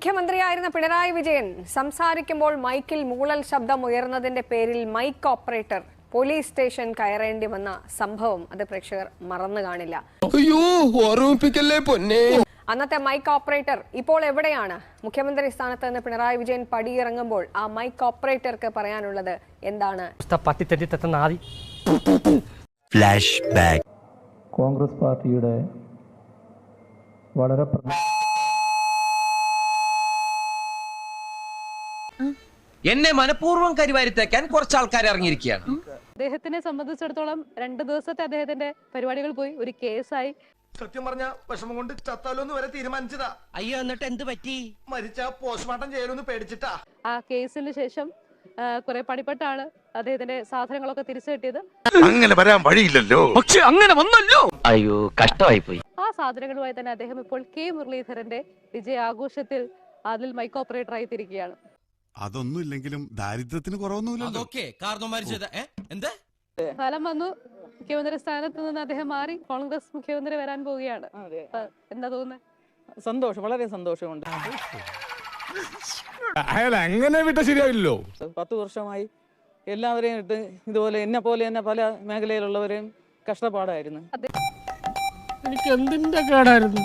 മുഖ്യമന്ത്രിയായിരുന്ന പിണറായി വിജയൻ സംസാരിക്കുമ്പോൾ മൈക്കിൽ മൂളൽ ശബ്ദം ഉയർന്നതിന്റെ പേരിൽ മൈക്ക് ഓപ്പറേറ്റർ പോലീസ് സ്റ്റേഷൻ കയറേണ്ടി വന്ന സംഭവം അത് പ്രേക്ഷകർ മറന്നു കാണില്ല. അന്നത്തെ മൈക്ക് ഓപ്പറേറ്റർ ഇപ്പോൾ എവിടെയാണ്? മുഖ്യമന്ത്രി സ്ഥാനത്ത് നിന്ന് പിണറായി വിജയൻ പടിയിറങ്ങുമ്പോൾ ആ മൈക്ക് ഓപ്പറേറ്റർക്ക് പറയാനുള്ളത് എന്താണ്? കോൺഗ്രസ് പാർട്ടിയുടെ വളരെ എന്നെ മനഃപൂർവ്വം കരിവാരിത്തേക്കാൻ കുറച്ച് ആൾക്കാർ ഇറങ്ങിയിരിക്കുകയാണ്. അദ്ദേഹത്തിനെ സംബന്ധിച്ചിടത്തോളം 2 ദിവസത്തെ അദ്ദേഹത്തിന്റെ പരിപാടികൾ പോയി, ഒരു കേസായി. സത്യം പറഞ്ഞ വിഷമം കൊണ്ട് ചത്താലോന്ന് വരെ തീരുമാനിച്ചതാ. അയ്യോ, എന്നിട്ട് എന്ത് പറ്റി? മരിച്ച പോസ്റ്റ്മോർട്ടം ചെയ്യലൊന്ന് പേടിച്ചിട്ടാ. ആ കേസിന് ശേഷം കുറെ പണിപ്പെട്ടാണ് അദ്ദേഹത്തിന്റെ സാധനങ്ങളൊക്കെ തിരിച്ചു കിട്ടിയത്. അങ്ങനെ വരാൻ വഴിയില്ലല്ലോ, പക്ഷെ അങ്ങനെ വന്നല്ലോ. അയ്യോ, കഷ്ടമായി പോയി. ആ സാധനങ്ങളുമായി തന്നെ അദ്ദേഹം ഇപ്പോൾ കെ മുരളീധരന്റെ വിജയാഘോഷത്തിൽ അതിൽ മൈക്ക് ഓപ്പറേറ്റർ ആയി തിരിക്കുകയാണ്. അതൊന്നും ഇല്ലെങ്കിലും ദാരിദ്ര്യത്തിന് കുറവൊന്നുമില്ലല്ലോ. ഫലം വന്നു, മുഖ്യമന്ത്രി സ്ഥാനത്ത് നിന്ന് അദ്ദേഹം മാറി കോൺഗ്രസ് മുഖ്യമന്ത്രി വരാൻ പോവുകയാണ്. എന്താ തോന്നുന്നത്? സന്തോഷം, വളരെ സന്തോഷമുണ്ട്. അയാൾ അങ്ങനെ വിട്ട ശരിയാവില്ലല്ലോ. 10 വർഷമായി എല്ലാവരെയും ഇട്ട് ഇതുപോലെ എന്നെ പോലെ തന്നെ പല മേഖലയിലുള്ളവരെയും കഷ്ടപ്പാടായിരുന്നു. എനിക്ക് എന്തിന്റെ കേടായിരുന്നു?